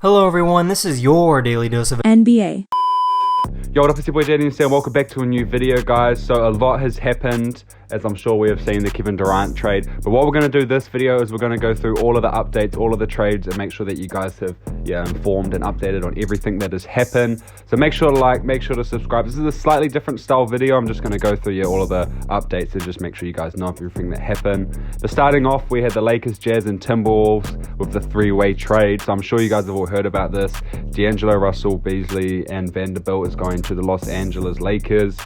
Hello everyone, this is your daily dose of NBA. Yo, what up, it's your boy JDMC and welcome back to a new video, guys. So a lot has happened, as I'm sure we have seen the Kevin Durant trade. But what we're going to do this video is we're going to go through all of the updates, all of the trades, and make sure that you guys have informed and updated on everything that has happened. So make sure to like, make sure to subscribe. This is a slightly different style video. I'm just going to go through all of the updates and just make sure you guys know everything that happened. But starting off, we had the Lakers, Jazz, and Timberwolves with the three-way trade. So I'm sure you guys have all heard about this. D'Angelo Russell, Beasley, and Vanderbilt is going to the Los Angeles Lakers.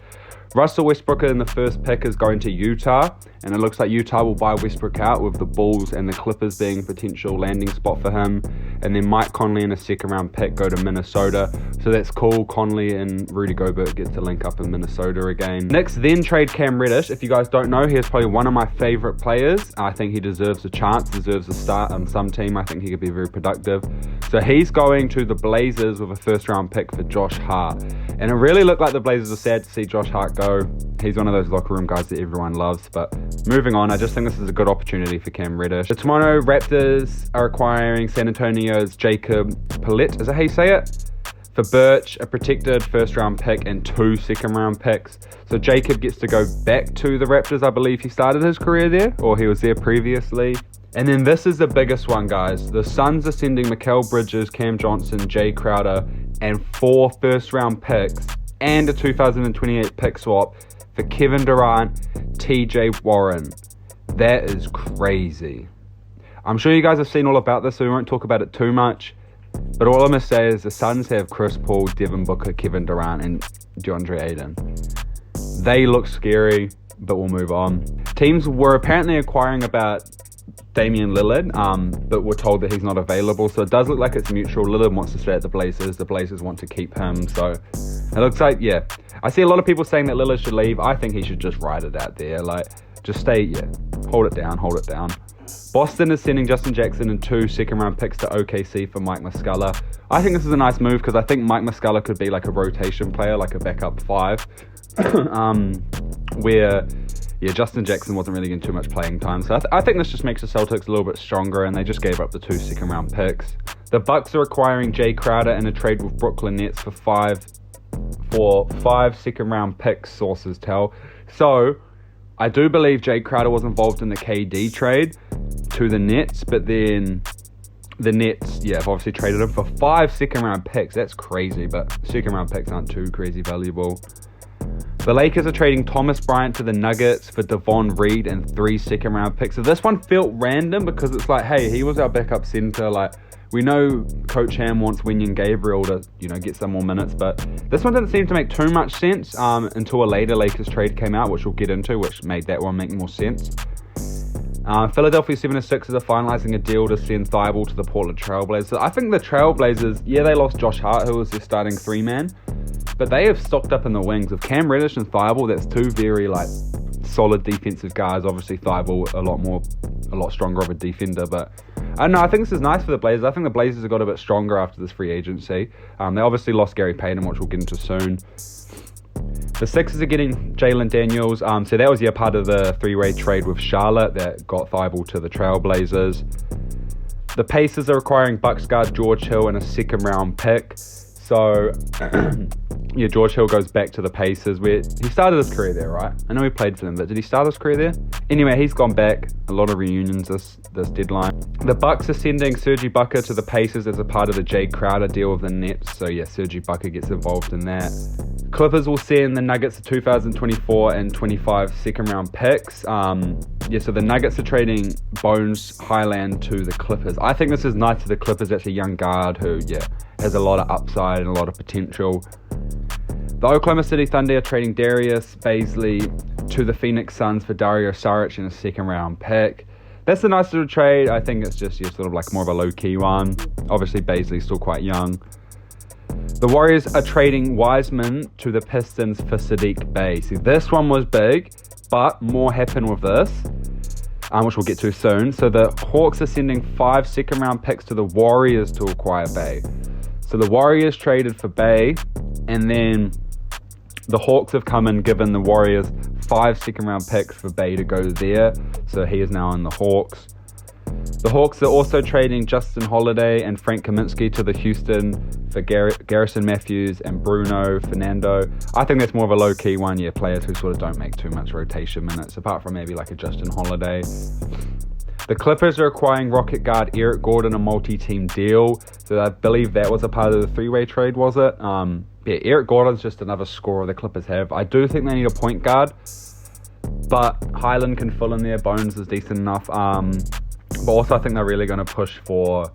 Russell Westbrook in the first pick is going to Utah, and it looks like Utah will buy Westbrook out, with the Bulls and the Clippers being a potential landing spot for him. And then Mike Conley in a second round pick go to Minnesota. So that's cool. Conley and Rudy Gobert get to link up in Minnesota again. Knicks then trade Cam Reddish. If you guys don't know, he's probably one of my favorite players. I think he deserves a chance, deserves a start on some team. I think he could be very productive. So he's going to the Blazers with a first round pick for Josh Hart. And it really looked like the Blazers are sad to see Josh Hart go. He's one of those locker room guys that everyone loves. But moving on, I just think this is a good opportunity for Cam Reddish. The Toronto Raptors are acquiring San Antonio's Jacob Palit, is that how you say it? For Birch, a protected first round pick and 2 second round picks. So Jacob gets to go back to the Raptors. I believe he started his career there, or he was there previously. And then this is the biggest one, guys. The Suns are sending Mikal Bridges, Cam Johnson, Jay Crowder, and 4 first round picks and a 2028 pick swap for Kevin Durant, TJ Warren. That is crazy. I'm sure you guys have seen all about this, so we won't talk about it too much. But all I'm going to say is the Suns have Chris Paul, Devin Booker, Kevin Durant, and DeAndre Ayton. They look scary, but we'll move on. Teams were apparently acquiring about Damian Lillard, but we're told that he's not available. So it does look like it's mutual. Lillard wants to stay at the Blazers. The Blazers want to keep him. So it looks like, yeah. I see a lot of people saying that Lillard should leave. I think he should just ride it out there. Like, just stay, hold it down, hold it down. Boston is sending Justin Jackson and 2 second round picks to OKC for Mike Muscala. I think this is a nice move because I think Mike Muscala could be like a rotation player, like a backup 5. Where Justin Jackson wasn't really getting too much playing time. So I think this just makes the Celtics a little bit stronger, and they just gave up the 2 second round picks. The Bucks are acquiring Jay Crowder in a trade with Brooklyn Nets for 5 second round picks, sources tell. So I do believe Jay Crowder was involved in the KD trade to the Nets, but then the Nets, have obviously traded him for 5 second round picks. That's crazy, but second round picks aren't too crazy valuable. The Lakers are trading Thomas Bryant to the Nuggets for Devon Reed and 3 second round picks. So this one felt random because it's like, hey, he was our backup center. Like, we know Coach Ham wants Wenyen Gabriel to, get some more minutes, but this one didn't seem to make too much sense until a later Lakers trade came out, which we'll get into, which made that one make more sense. Philadelphia 76ers are finalizing a deal to send Thibault to the Portland Trailblazers. I think the Trailblazers, they lost Josh Hart, who was their starting 3-man, but they have stocked up in the wings. With Cam Reddish and Thibault, that's 2 very solid defensive guys. Obviously Thibault a lot stronger of a defender, but I don't know, I think this is nice for the Blazers. I think the Blazers have got a bit stronger after this free agency. They obviously lost Gary Payton, which we'll get into soon. The Sixers are getting Jalen Daniels. So that was part of the 3-way trade with Charlotte that got Thibault to the Trailblazers. The Pacers are acquiring Bucks guard George Hill and a second round pick. So George Hill goes back to the Pacers, where he started his career there, right? I know he played for them, but did he start his career there? Anyway, he's gone back. A lot of reunions this deadline. The Bucks are sending Serge Ibaka to the Pacers as a part of the Jay Crowder deal with the Nets. So Serge Ibaka gets involved in that. Clippers will send the Nuggets a 2024 and 25 second round picks. So the Nuggets are trading Bones Highland to the Clippers. I think this is nice for the Clippers. That's a young guard who, has a lot of upside and a lot of potential. The Oklahoma City Thunder are trading Darius Bazley to the Phoenix Suns for Dario Saric and a second round pick. That's a nice little trade. I think it's just sort of like more of a low-key one. Obviously, Bazley's still quite young. The Warriors are trading Wiseman to the Pistons for Sadiq Bey. See, this one was big, but more happened with this, which we'll get to soon. So the Hawks are sending 5 second round picks to the Warriors to acquire Bey. So the Warriors traded for Bey, and then the Hawks have come and given the Warriors 5 second round picks for Bey to go there. So he is now in the Hawks. The Hawks are also trading Justin Holiday and Frank Kaminsky to the Houston for Garrison Matthews and Bruno Fernando. I think that's more of a low-key one, yeah, players who sort of don't make too much rotation minutes, apart from maybe like a Justin Holiday. The Clippers are acquiring Rocket guard Eric Gordon, a multi-team deal. So I believe that was a part of the three-way trade, was it? Yeah, Eric Gordon's just another scorer the Clippers have. I do think they need a point guard, but Highland can fill in there. Bones is decent enough. But also I think they're really going to push for,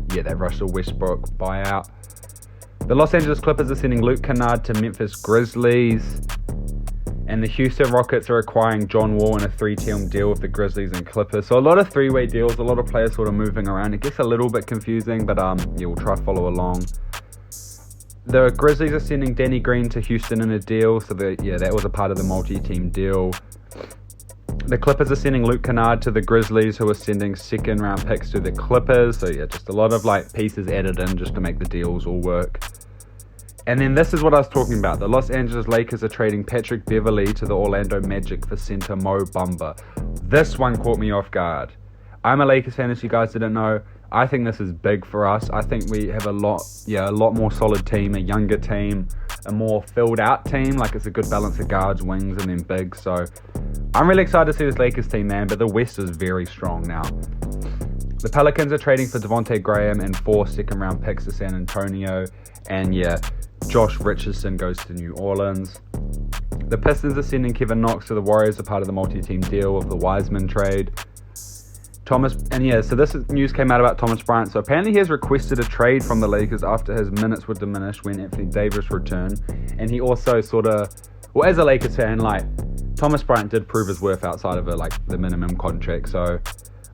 that Russell Westbrook buyout. The Los Angeles Clippers are sending Luke Kennard to Memphis Grizzlies. And the Houston Rockets are acquiring John Wall in a 3-team deal with the Grizzlies and Clippers. So a lot of three-way deals, a lot of players sort of moving around. It gets a little bit confusing, but we'll try to follow along. The Grizzlies are sending Danny Green to Houston in a deal. So that was a part of the multi-team deal. The Clippers are sending Luke Kennard to the Grizzlies, who are sending second-round picks to the Clippers. So just a lot of pieces added in just to make the deals all work. And then this is what I was talking about. The Los Angeles Lakers are trading Patrick Beverley to the Orlando Magic for center Mo Bamba. This one caught me off guard. I'm a Lakers fan, as you guys didn't know. I think this is big for us. I think we have a lot more solid team, a younger team, a more filled out team. It's a good balance of guards, wings, and then bigs. So I'm really excited to see this Lakers team, man. But the West is very strong now. The Pelicans are trading for Devontae Graham and 4 second-round picks to San Antonio. And Josh Richardson goes to New Orleans. The Pistons are sending Kevin Knox to the Warriors, a part of the multi-team deal of the Wiseman trade. So this news came out about Thomas Bryant. So apparently he has requested a trade from the Lakers after his minutes were diminished when Anthony Davis returned. And he also as a Lakers fan, Thomas Bryant did prove his worth outside of the minimum contract. So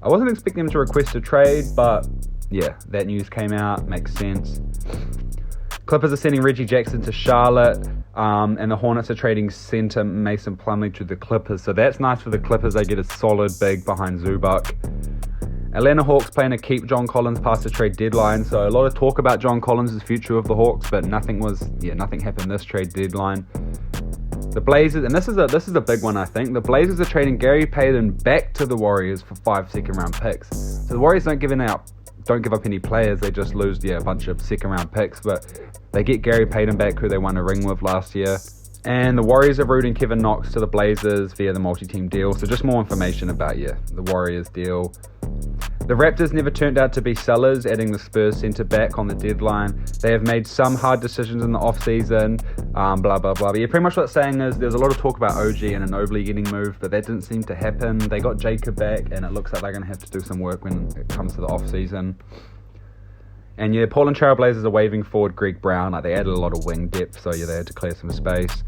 I wasn't expecting him to request a trade, but that news came out, makes sense. Clippers are sending Reggie Jackson to Charlotte, and the Hornets are trading center Mason Plumlee to the Clippers. So that's nice for the Clippers. They get a solid big behind Zubac. Atlanta Hawks plan to keep John Collins past the trade deadline. So a lot of talk about John Collins' future of the Hawks, but nothing happened this trade deadline. The Blazers, and this is a big one, I think. The Blazers are trading Gary Payton back to the Warriors for 5 second-round picks. So the Warriors don't give up any players. They just lose a bunch of second-round picks, but they get Gary Payton back, who they won a ring with last year. And the Warriors are routing Kevin Knox to the Blazers via the multi-team deal. So just more information about the Warriors deal. The Raptors never turned out to be sellers, adding the Spurs centre back on the deadline. They have made some hard decisions in the off-season, blah, blah, blah. But pretty much what it's saying is there's a lot of talk about OG and Ginobili getting moved, but that didn't seem to happen. They got Jacob back, and it looks like they're going to have to do some work when it comes to the off-season. And Portland Trail Blazers are waving forward Greg Brown. They added a lot of wing depth, so they had to clear some space.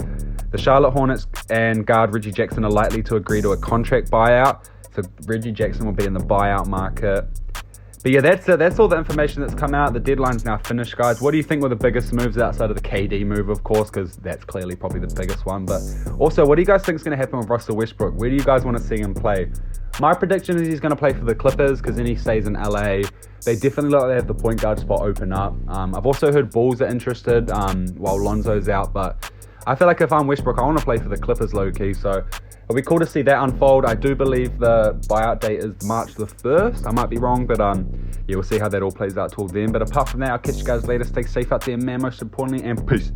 The Charlotte Hornets and guard Reggie Jackson are likely to agree to a contract buyout. So Reggie Jackson will be in the buyout market. But that's all the information that's come out. The deadline's now finished, guys. What do you think were the biggest moves outside of the KD move, of course, because that's clearly probably the biggest one. But also, what do you guys think is going to happen with Russell Westbrook? Where do you guys want to see him play? My prediction is he's going to play for the Clippers because then he stays in LA. They definitely look like they have the point guard spot open up. I've also heard Bulls are interested while Lonzo's out. But I feel like if I'm Westbrook, I want to play for the Clippers low-key. So it'll be cool to see that unfold. I do believe the buyout date is March the 1st. I might be wrong, but we'll see how that all plays out till then. But apart from that, I'll catch you guys later. Stay safe out there, man, most importantly, and peace.